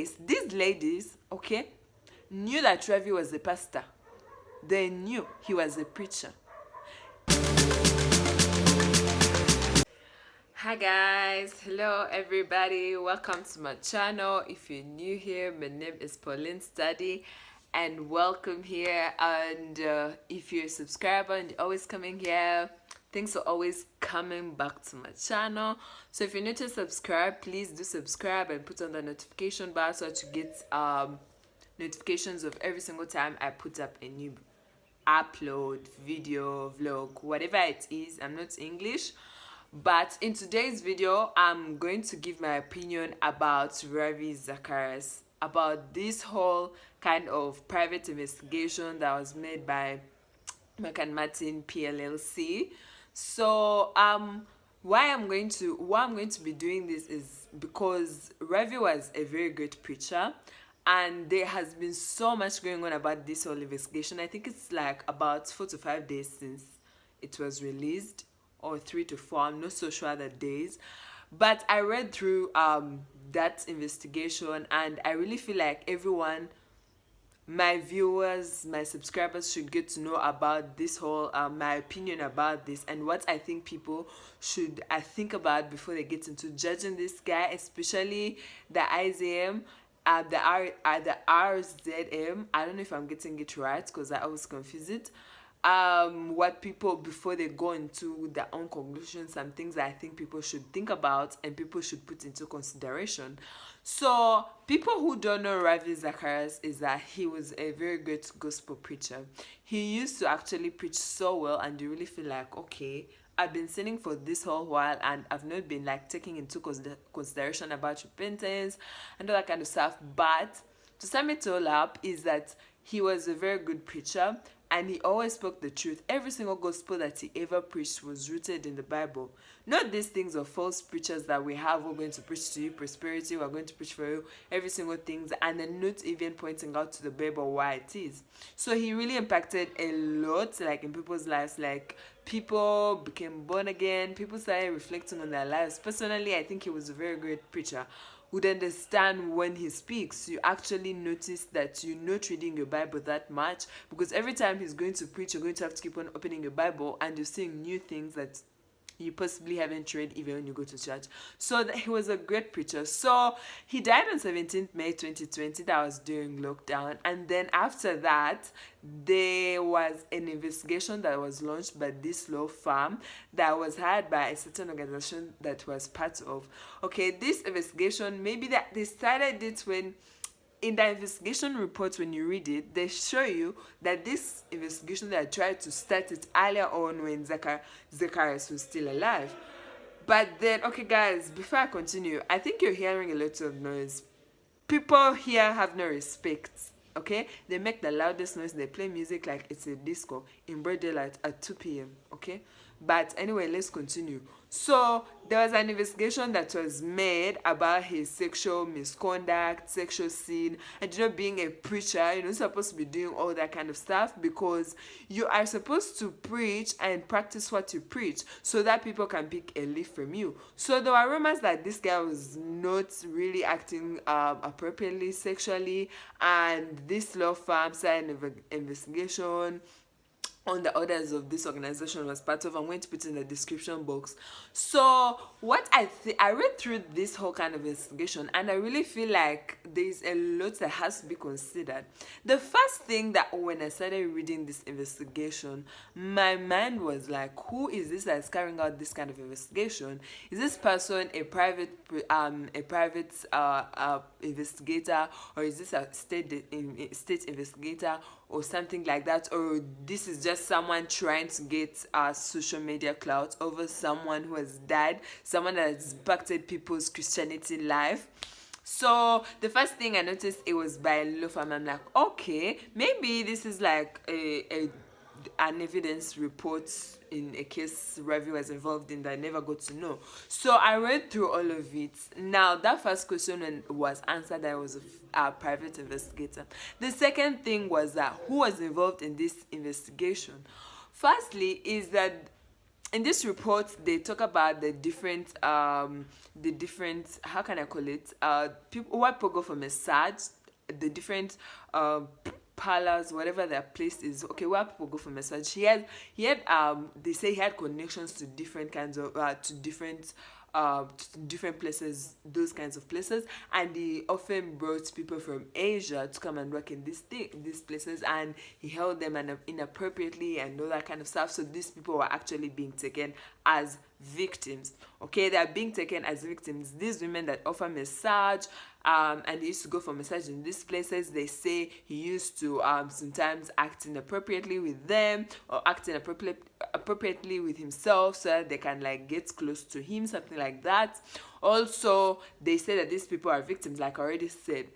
case, these ladies, okay, knew that Ravi was a pastor. They knew he was a preacher. Hi guys, hello everybody, welcome to my channel. If you're new here, my name is Pauline Study and welcome here. And if you're a subscriber and you're always coming here, thanks for always coming back to my channel. So if you're new to subscribe, please do subscribe and put on the notification bar so that you get notifications of every single time I put up a new upload, video, vlog, whatever it is. I'm not English. But in today's video, I'm going to give my opinion about Ravi Zacharias, about this whole kind of private investigation that was made by Martin PLLC. So why I'm going to be doing this is because Ravi was a very great preacher, and there has been so much going on about this whole investigation. I think it's like about 4 to 5 days since it was released, or 3 to 4, I'm not so sure the days, but I read through that investigation, and I really feel like everyone, my viewers, my subscribers, should get to know about this whole my opinion about this and what I think people should think about before they get into judging this guy, especially the IZM, the RZM. I don't know if I'm getting it right because I always confuse it. What people, before they go into their own conclusions, some things that I think people should think about and people should put into consideration. So people who don't know Ravi Zacharias is that he was a very great gospel preacher. He used to actually preach so well, and you really feel like, okay, I've been sinning for this whole while and I've not been like taking into consideration about repentance and all that kind of stuff. But to sum it all up is that he was a very good preacher, and he always spoke the truth. Every single gospel that he ever preached was rooted in the Bible. Not these things of false preachers that we have. We're going to preach to you prosperity, we're going to preach for you every single thing, and then not even pointing out to the Bible why it is. So he really impacted a lot, like in people's lives. Like people became born again, people started reflecting on their lives. Personally, I think he was a very great preacher. Would understand when he speaks. You actually notice that you're not reading your Bible that much, because every time he's going to preach, you're going to have to keep on opening your Bible and you're seeing new things that you possibly haven't read even when you go to church. So he was a great preacher. So he died on 17th May 2020. That was during lockdown. And then after that, there was an investigation that was launched by this law firm that was hired by a certain organization that was part of. Okay, this investigation, maybe that they started it when, in the investigation report, when you read it, they show you that this investigation, they tried to start it earlier on when Zacharias was still alive. But then, okay guys, before I continue, I think you're hearing a lot of noise. People here have no respect, okay? They make the loudest noise, they play music like it's a disco in broad daylight at 2 p.m, okay? But anyway, let's continue. So there was an investigation that was made about his sexual misconduct, sexual sin, and being a preacher, you're not supposed to be doing all that kind of stuff, because you are supposed to preach and practice what you preach so that people can pick a leaf from you. So there were rumors that this guy was not really acting appropriately sexually, and this law firm started an investigation on the orders of this organization was part of. I'm going to put in the description box. So what I read through this whole kind of investigation, and I really feel like there's a lot that has to be considered. The first thing that when I started reading this investigation, my mind was like, who is this that's carrying out this kind of investigation? Is this person a private investigator, or is this a state investigator or something like that, or this is just someone trying to get social media clout over someone who has died, someone that has impacted people's Christianity life? So the first thing I noticed, it was by law firm. I'm like, okay, maybe this is like an evidence report in a case Ravi was involved in that I never got to know. So I read through all of it. Now that first question was answered, that I was a private investigator. The second thing was that who was involved in this investigation. Firstly is that in this report they talk about the different, how can I call it, people, what people go for massage, the different parlors, whatever their place is, okay, where people go for massage. He had they say he had connections to different kinds of to different places, those kinds of places, and he often brought people from Asia to come and work in these places, and he held them inappropriately and all that kind of stuff. So these people were actually being taken as victims. Okay, they are being taken as victims. These women that offer massage, and he used to go for massage in these places, they say he used to sometimes act inappropriately with them, or act appropriately with himself, so that they can like get close to him, something like that. Also, they say that these people are victims, like I already said.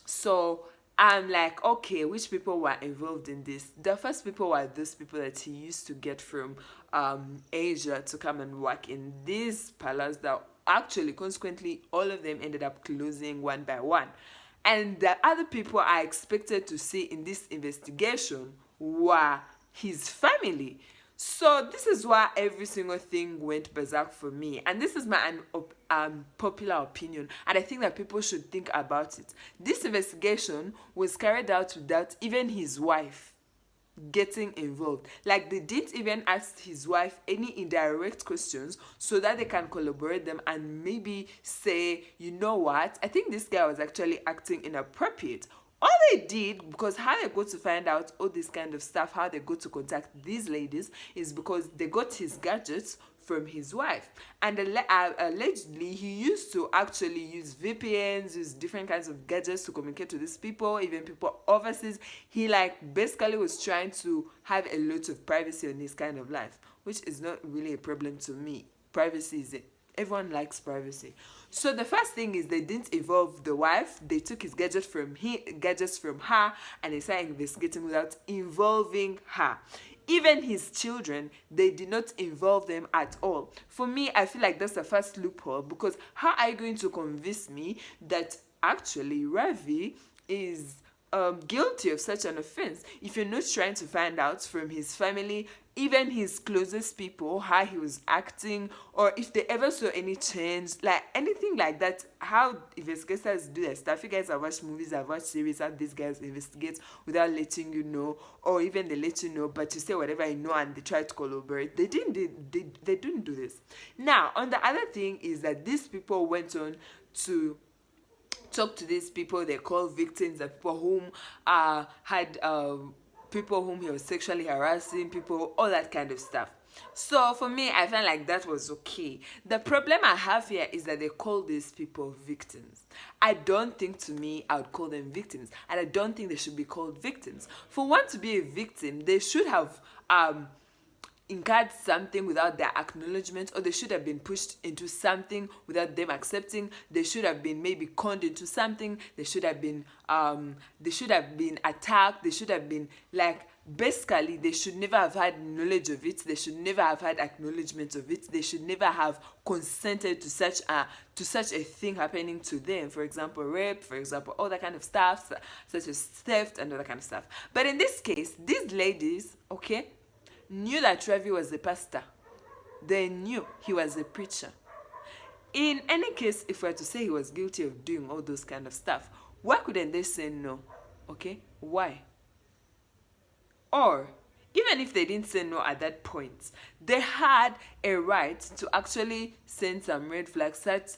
So I'm like, okay, which people were involved in this? The first people were those people that he used to get from Asia to come and work in these palaces that actually, consequently, all of them ended up closing one by one. And the other people I expected to see in this investigation were his family. So this is why every single thing went berserk for me. And this is my popular opinion. And I think that people should think about it. This investigation was carried out without even his wife getting involved. Like, they didn't even ask his wife any indirect questions so that they can collaborate them and maybe say, you know what, I think this guy was actually acting inappropriate. All they did, because how they go to find out all this kind of stuff, how they go to contact these ladies, is because they got his gadgets from his wife. And allegedly, he used to actually use VPNs, use different kinds of gadgets to communicate to these people, even people overseas. He like basically was trying to have a lot of privacy in his kind of life, which is not really a problem to me. Privacy is it. Everyone likes privacy. So the first thing is they didn't involve the wife. They took his gadgets from her, and they started investigating without involving her. Even his children, they did not involve them at all. For me, I feel like that's the first loophole, because how are you going to convince me that actually Ravi is guilty of such an offense if you're not trying to find out from his family, even his closest people, how he was acting, or if they ever saw any change, like anything like that, how investigators do their stuff. You guys have watched movies, have watched series, how these guys investigate without letting you know, or even they let you know, but you say whatever you know and they try to collaborate. They didn't do this. Now, on the other thing is that these people went on to talk to these people they call victims, the people whom had people whom he was sexually harassing, people, all that kind of stuff. So for me, I felt like that was okay. The problem I have here is that they call these people victims. I don't think, to me, I would call them victims, and I don't think they should be called victims. For one to be a victim, they should have incurred something without their acknowledgement, or they should have been pushed into something without them accepting. They should have been maybe conned into something. They should have been attacked. They should have been like, basically, they should never have had knowledge of it. They should never have had acknowledgement of it. They should never have consented to such a thing happening to them. For example, rape, for example, all that kind of stuff, such as theft and all that kind of stuff. But in this case, these ladies, okay, knew that Ravi was a pastor. They knew he was a preacher. In any case, if we were to say he was guilty of doing all those kind of stuff, why couldn't they say no? Okay, why? Or even if they didn't say no at that point, they had a right to actually send some red flags, such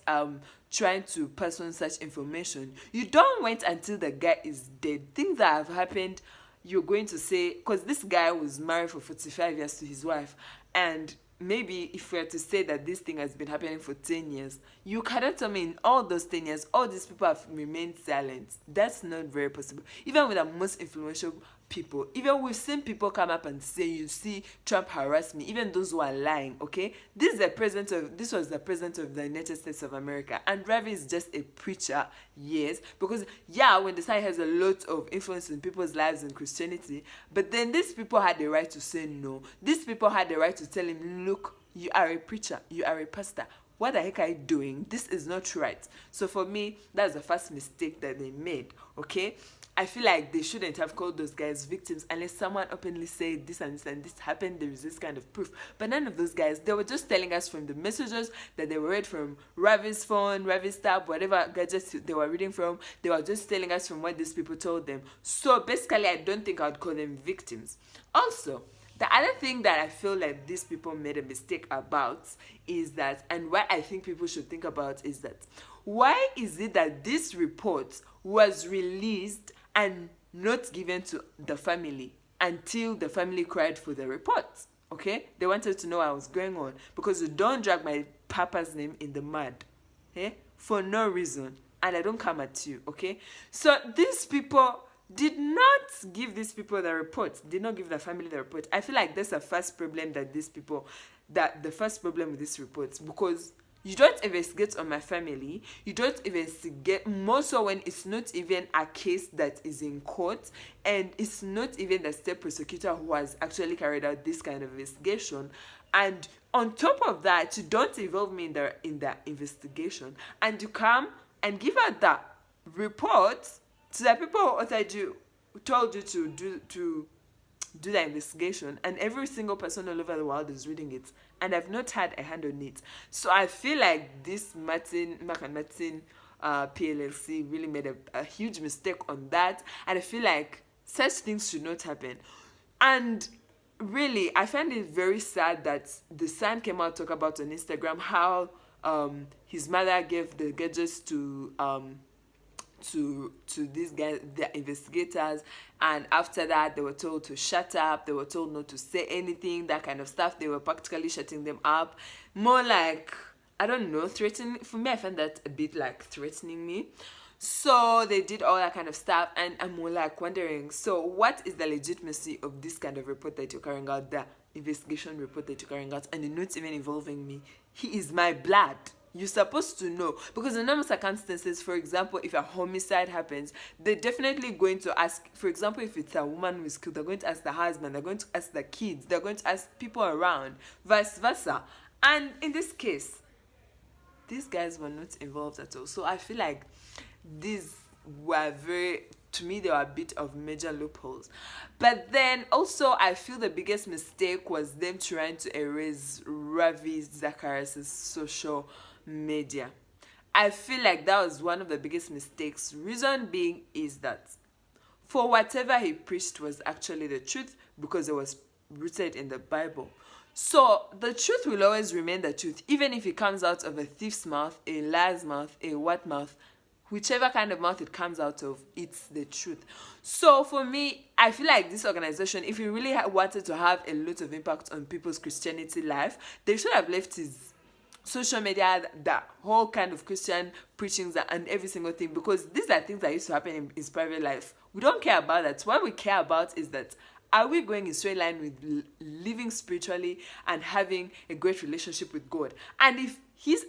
trying to pass on such information. You don't wait until the guy is dead. Things that have happened, you're going to say, because this guy was married for 45 years to his wife, and maybe if we are to say that this thing has been happening for 10 years, you cannot tell me in all those 10 years, all these people have remained silent. That's not very possible. Even with the most influential people, even we've seen people come up and say, you see, Trump harassed me, even those who are lying, okay? This was the president of the United States of America, and Ravi is just a preacher, yes, because when the side has a lot of influence in people's lives in Christianity, but then these people had the right to say no. These people had the right to tell him, look, you are a preacher, you are a pastor. What the heck are you doing? This is not right. So for me, that's the first mistake that they made, okay? I feel like they shouldn't have called those guys victims unless someone openly said this and this happened, there is this kind of proof. But none of those guys, they were just telling us from the messages that they were read from Ravi's phone, Ravi's tab, whatever gadgets they were reading from, they were just telling us from what these people told them. So basically, I don't think I would call them victims. Also, the other thing that I feel like these people made a mistake about is that, and what I think people should think about is that, why is it that this report was released and not given to the family until the family cried for the report? Okay? They wanted to know what was going on, because you don't drag my papa's name in the mud, okay? For no reason, and I don't come at you, okay? So these people did not give these people the report, did not give the family the report. I feel like that's the first problem that the first problem with these reports, because you don't investigate on my family, you don't investigate, more so when it's not even a case that is in court, and it's not even the state prosecutor who has actually carried out this kind of investigation. And on top of that, you don't involve me in the investigation, and you come and give out the report to the people who told you to do the investigation, and every single person all over the world is reading it, and I've not had a hand on it. So I feel like this Mark and Martin PLLC really made a huge mistake on that, and I feel like such things should not happen. And really, I find it very sad that the son came out to talk about on Instagram how his mother gave the gadgets to these guys, the investigators, and after that they were told to shut up, they were told not to say anything, that kind of stuff. They were practically shutting them up, more like, I don't know, threatening. For me, I find that a bit like threatening me. So they did all that kind of stuff, and I'm more like wondering, so what is the legitimacy of this kind of report that you're carrying out, the investigation report that you're carrying out, and you're not even involving me? He is my blood. You're supposed to know, because in normal circumstances, for example, if a homicide happens, they're definitely going to ask, for example, if it's a woman who is killed, they're going to ask the husband, they're going to ask the kids, they're going to ask people around, vice versa. And in this case, these guys were not involved at all. So I feel like these were to me, they were a bit of major loopholes. But then also, I feel the biggest mistake was them trying to erase Ravi Zacharias' social media. I feel like that was one of the biggest mistakes. Reason being is that for whatever he preached was actually the truth, because it was rooted in the Bible. So the truth will always remain the truth, even if it comes out of a thief's mouth, a liar's mouth, a what mouth, whichever kind of mouth it comes out of, it's the truth. So for me, I feel like this organization, if you really wanted to have a lot of impact on people's Christianity life, they should have left his social media, the whole kind of Christian preachings and every single thing, because these are things that used to happen in his private life. We don't care about that. What we care about is that, are we going in straight line with living spiritually and having a great relationship with God? And if his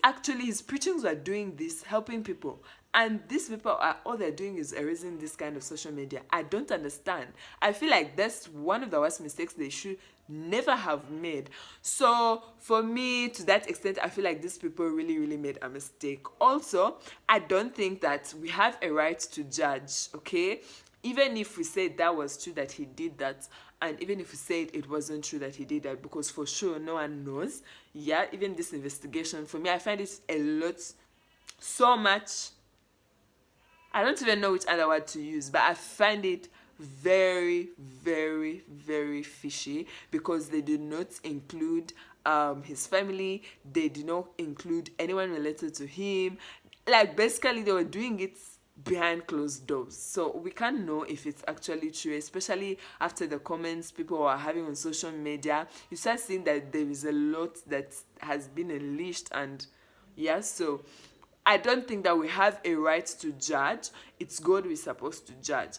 preachings are doing this, helping people, and these people are all they're doing is erasing this kind of social media, I don't understand. I feel like that's one of the worst mistakes they should never have made. So for me, to that extent, I feel like these people really, really made a mistake. Also, I don't think that we have a right to judge, okay? Even if we said that was true that he did that, and even if we said it wasn't true that he did that, because for sure no one knows. Yeah, even this investigation, for me, I find it a lot, so much, I don't even know which other word to use, but I find it very, very, very fishy, because they did not include his family, they did not include anyone related to him. Like, basically they were doing it behind closed doors, so we can't know if it's actually true, especially after the comments people are having on social media. You start seeing that there is a lot that has been unleashed, and yeah, so I don't think that we have a right to judge. It's God we're supposed to judge.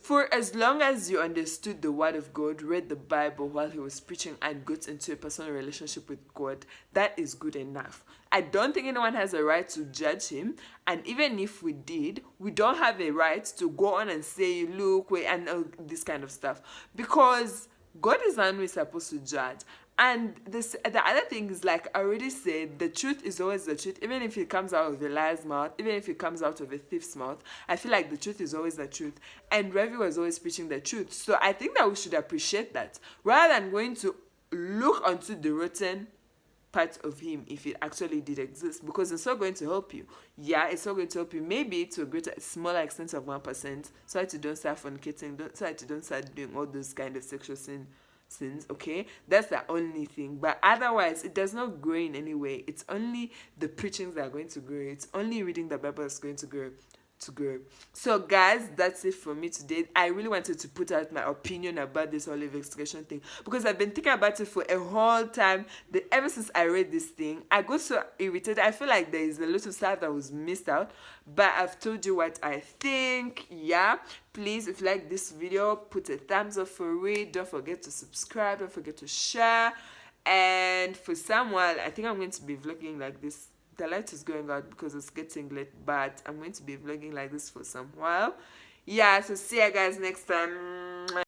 For as long as you understood the word of God, read the Bible while he was preaching, and got into a personal relationship with God, that is good enough. I don't think anyone has a right to judge him. And even if we did, we don't have a right to go on and say, look, wait, and this kind of stuff. Because God is the one we're supposed to judge. And the other thing is, like I already said, the truth is always the truth, even if it comes out of a liar's mouth, even if it comes out of a thief's mouth. I feel like the truth is always the truth, and Ravi was always preaching the truth. So I think that we should appreciate that, rather than going to look onto the rotten part of him if it actually did exist, because it's not going to help you. Yeah, it's not going to help you. Maybe to a greater, smaller extent of 1%, so that you don't start fornicating, so that you don't start doing all those kind of sexual sins. Okay, that's the only thing, but otherwise it does not grow in any way. It's only the preachings that are going to grow. It's only reading the Bible that's going to grow. So guys, that's it for me today. I really wanted to put out my opinion about this whole investigation thing, because I've been thinking about it for a whole time. Ever since I read this thing, I got so irritated. I feel like there is a lot of stuff that was missed out, but I've told you what I think. Yeah, please, if you like this video, put a thumbs up for it. Don't forget to subscribe, don't forget to share. And for someone, I think I'm going to be vlogging like this. The light is going out because it's getting late, but I'm going to be vlogging like this for some while. Yeah, so see you guys next time.